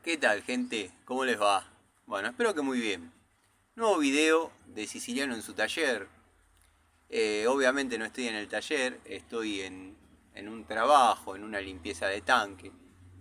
¿Qué tal, gente? ¿Cómo les va? Bueno, espero que muy bien. Nuevo video de Siciliano en su taller. Obviamente no estoy en el taller, estoy en un trabajo, en una limpieza de tanque.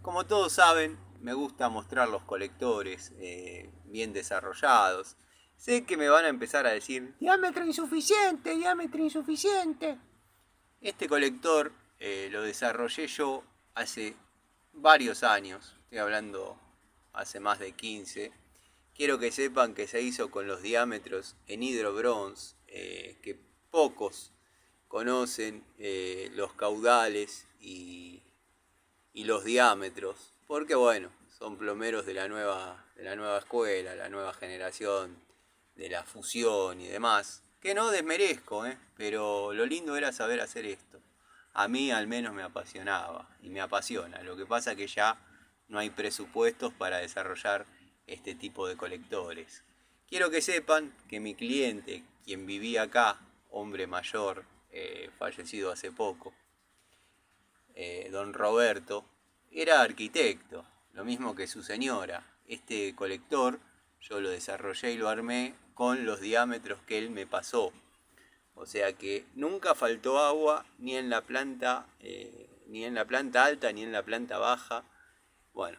Como todos saben, me gusta mostrar los colectores bien desarrollados. Sé que me van a empezar a decir, diámetro insuficiente, diámetro insuficiente. Este colector lo desarrollé yo hace varios años, estoy hablando hace más de 15. Quiero que sepan que se hizo con los diámetros en hidrobronce, que pocos conocen los caudales y los diámetros, porque bueno, son plomeros de la nueva escuela, la nueva generación de la fusión y demás, que no desmerezco, pero lo lindo era saber hacer esto. A mí al menos me apasionaba y me apasiona. Lo que pasa que ya no hay presupuestos para desarrollar este tipo de colectores. Quiero que sepan que mi cliente, quien vivía acá, hombre mayor, fallecido hace poco, don Roberto, era arquitecto, lo mismo que su señora. Este colector yo lo desarrollé y lo armé con los diámetros que él me pasó. O sea que nunca faltó agua ni en la planta, ni en la planta alta ni en la planta baja. Bueno,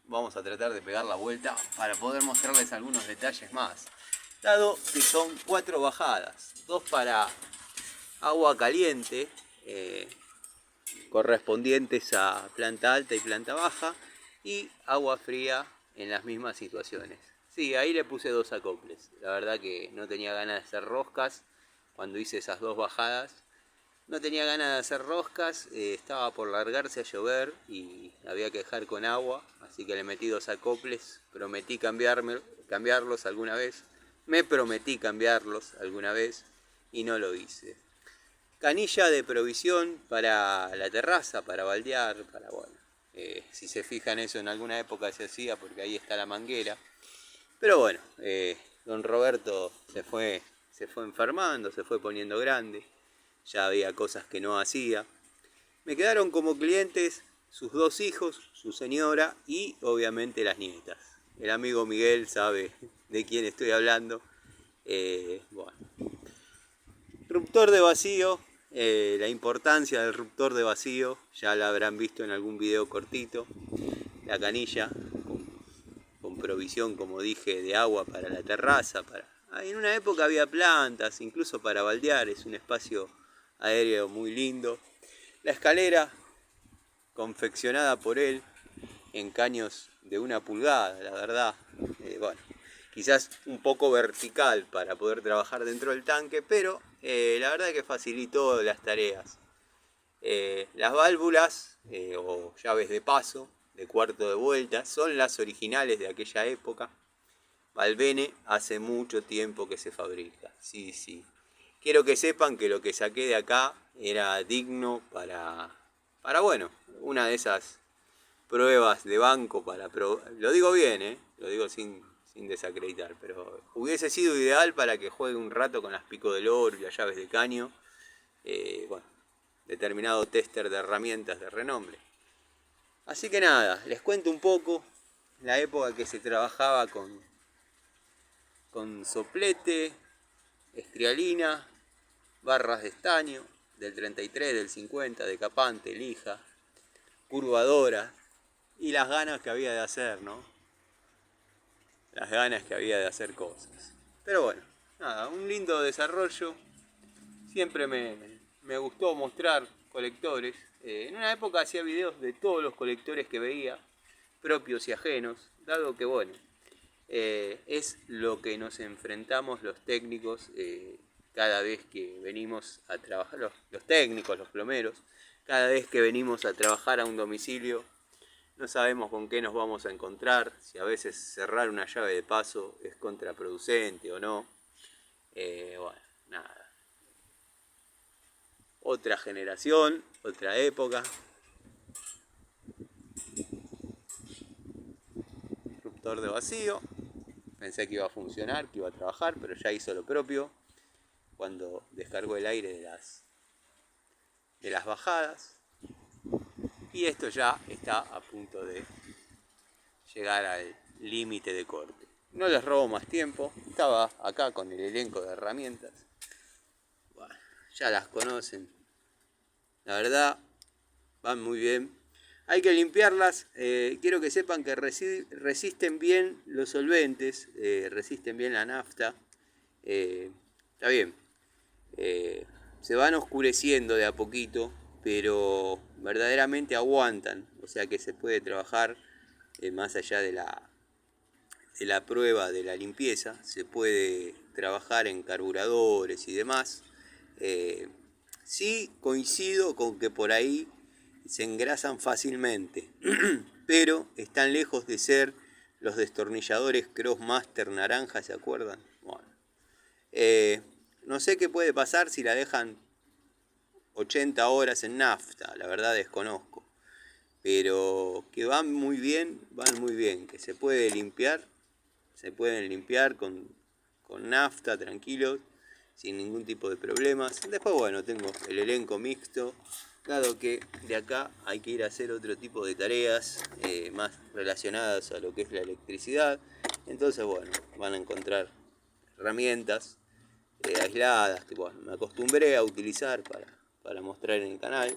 vamos a tratar de pegar la vuelta para poder mostrarles algunos detalles más. Dado que son 4 bajadas, 2 para agua caliente, correspondientes a planta alta y planta baja, y agua fría en las mismas situaciones. Sí, ahí le puse 2 acoples. La verdad que no tenía ganas de hacer roscas cuando hice esas 2 bajadas. No tenía ganas de hacer roscas, estaba por largarse a llover y había que dejar con agua, así que le metí 2 acoples. Prometí cambiarlos alguna vez. Me prometí cambiarlos alguna vez y no lo hice. Canilla de provisión para la terraza, para baldear, para bueno. Si se fijan, eso en alguna época se hacía porque ahí está la manguera. Pero bueno, don Roberto se fue enfermando, se fue poniendo grande. Ya había cosas que no hacía. Me quedaron como clientes sus 2 hijos, su señora y obviamente las nietas. El amigo Miguel sabe de quién estoy hablando. Bueno, ruptor de vacío, la importancia del ruptor de vacío, ya la habrán visto en algún video cortito. La canilla con provisión, como dije, de agua para la terraza. En una época había plantas, incluso para baldear, es un espacio aéreo muy lindo. La escalera, confeccionada por él, en caños de 1 pulgada, la verdad. Bueno, quizás un poco vertical para poder trabajar dentro del tanque, pero la verdad es que facilitó las tareas. Las válvulas o llaves de paso de cuarto de vuelta son las originales de aquella época. Valvene hace mucho tiempo que se fabrica. Sí, sí. Quiero que sepan que lo que saqué de acá era digno para bueno, una de esas pruebas de banco lo digo bien, lo digo sin desacreditar, pero hubiese sido ideal para que juegue un rato con las picos del oro y las llaves de caño. Bueno, determinado tester de herramientas de renombre. Así que nada, les cuento un poco la época que se trabajaba con soplete, estrialina, barras de estaño, del 33, del 50, de capante, lija, curvadora, y las ganas que había de hacer, ¿no? Las ganas que había de hacer cosas. Pero bueno, nada, un lindo desarrollo. Siempre me gustó mostrar colectores. En una época hacía videos de todos los colectores que veía, propios y ajenos, dado que bueno, es lo que nos enfrentamos los técnicos cada vez que venimos a trabajar, los técnicos, los plomeros, cada vez que venimos a trabajar a un domicilio. No sabemos con qué nos vamos a encontrar, si a veces cerrar una llave de paso es contraproducente o no. Bueno, nada. Otra generación, otra época. Ruptor de vacío. Pensé que iba a funcionar, que iba a trabajar, pero ya hizo lo propio cuando descargó el aire de las bajadas. Y esto ya está a punto de llegar al límite de corte. No les robo más tiempo, estaba acá con el elenco de herramientas. Bueno, ya las conocen, la verdad van muy bien. Hay que limpiarlas, quiero que sepan que resisten bien los solventes, resisten bien la nafta, está bien. Se van oscureciendo de a poquito, pero verdaderamente aguantan, o sea que se puede trabajar más allá de la prueba de la limpieza, se puede trabajar en carburadores y demás. Sí coincido con que por ahí se engrasan fácilmente, pero están lejos de ser los destornilladores Crossmaster naranja, ¿se acuerdan? Bueno, no sé qué puede pasar si la dejan 80 horas en nafta, la verdad desconozco. Pero que van muy bien, que se pueden limpiar con nafta, tranquilos, sin ningún tipo de problemas. Después, bueno, tengo el elenco mixto, dado que de acá hay que ir a hacer otro tipo de tareas más relacionadas a lo que es la electricidad. Entonces, bueno, van a encontrar herramientas aisladas que bueno, me acostumbré a utilizar para mostrar en el canal.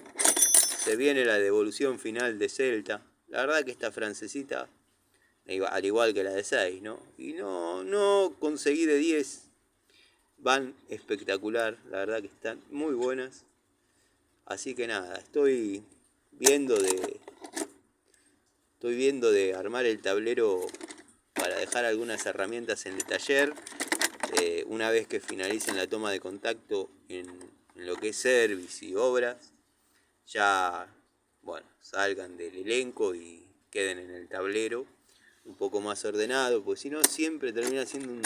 Se viene la devolución final de Celta. La verdad que esta francesita, al igual que la de 6, ¿no? Y no conseguí de 10. Van espectacular, la verdad que están muy buenas. Así que nada, estoy viendo de armar el tablero para dejar algunas herramientas en el taller. Una vez que finalicen la toma de contacto en lo que es service y obras, ya bueno, salgan del elenco y queden en el tablero un poco más ordenado, porque si no siempre termina siendo un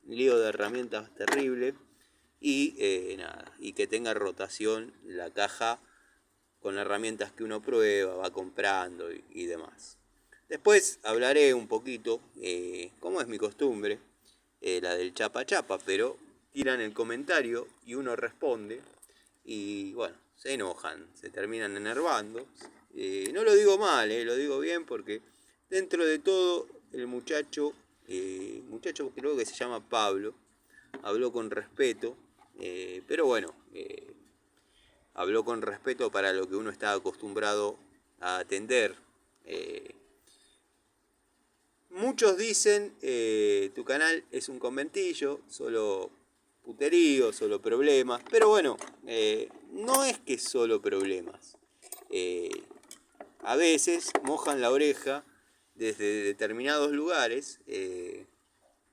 lío de herramientas terrible. Y nada, y que tenga rotación la caja con herramientas que uno prueba, va comprando y demás. Después hablaré un poquito, como es mi costumbre, la del chapa chapa, pero tiran el comentario y uno responde y bueno, se enojan, se terminan enervando. No lo digo mal, lo digo bien porque dentro de todo el muchacho creo que se llama Pablo, habló con respeto, pero bueno, habló con respeto para lo que uno está acostumbrado a atender. Muchos dicen, tu canal es un conventillo, solo puterío, solo problemas, pero bueno, no es que solo problemas. A veces mojan la oreja desde determinados lugares,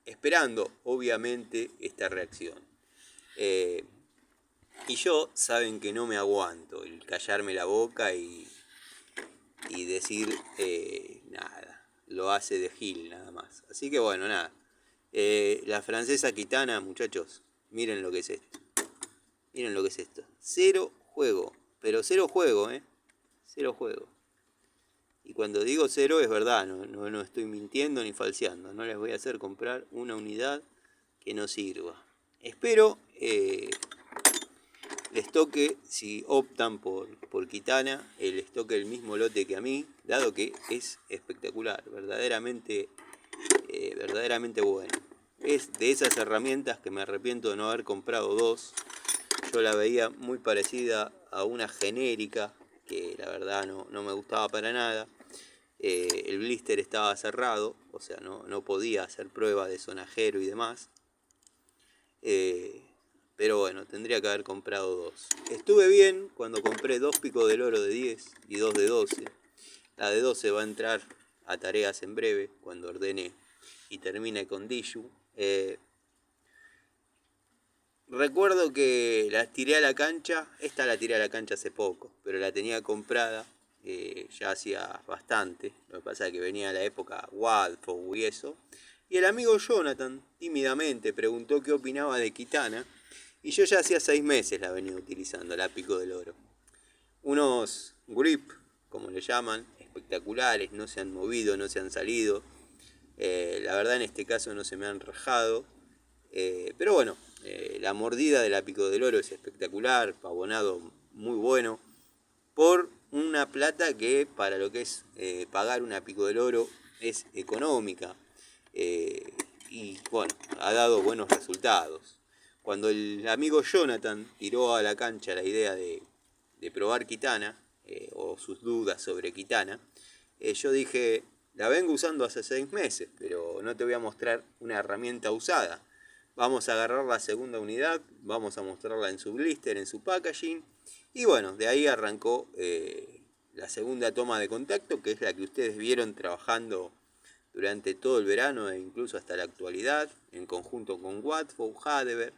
esperando obviamente esta reacción. Y yo saben que no me aguanto el callarme la boca y decir nada, lo hace de Gil nada más. Así que bueno, nada. La francesa Kitana, muchachos, miren lo que es esto. Miren lo que es esto. Cero juego, pero cero juego, cero juego. Y cuando digo cero es verdad, no estoy mintiendo ni falseando. No les voy a hacer comprar una unidad que no sirva. Espero les toque, si optan por Kitana, les toque el mismo lote que a mí, dado que es espectacular, verdaderamente bueno. Es de esas herramientas que me arrepiento de no haber comprado dos. Yo la veía muy parecida a una genérica, que la verdad no me gustaba para nada. El blister estaba cerrado, o sea, no podía hacer prueba de sonajero y demás. Pero bueno, tendría que haber comprado dos. Estuve bien cuando compré dos picos del oro de 10 y dos de 12. La de 12 va a entrar a tareas en breve, cuando ordene y termine con Dishu. Recuerdo que la tiré a la cancha, esta la tiré a la cancha hace poco, pero la tenía comprada ya hacía bastante. Lo que pasa es que venía la época Wadfo y eso. Y el amigo Jonathan tímidamente preguntó qué opinaba de Kitana. Y yo ya hacía 6 meses la venía utilizando, la pico del oro. Unos grip, como le llaman, espectaculares, no se han movido, no se han salido. La verdad en este caso no se me han rajado. Pero bueno, la mordida de la pico del oro es espectacular, pavonado muy bueno. Por una plata que para lo que es pagar una pico del oro es económica y bueno, ha dado buenos resultados. Cuando el amigo Jonathan tiró a la cancha la idea de probar Kitana, o sus dudas sobre Kitana, yo dije, la vengo usando hace 6 meses, pero no te voy a mostrar una herramienta usada. Vamos a agarrar la segunda unidad, vamos a mostrarla en su blister, en su packaging, y bueno, de ahí arrancó la segunda toma de contacto, que es la que ustedes vieron trabajando durante todo el verano e incluso hasta la actualidad, en conjunto con Watford, Hadever.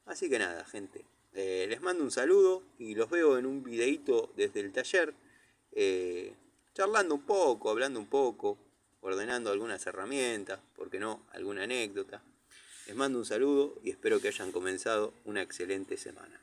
Así que nada, gente, les mando un saludo y los veo en un videito desde el taller, charlando un poco, hablando un poco, ordenando algunas herramientas, por qué no, alguna anécdota. Les mando un saludo y espero que hayan comenzado una excelente semana.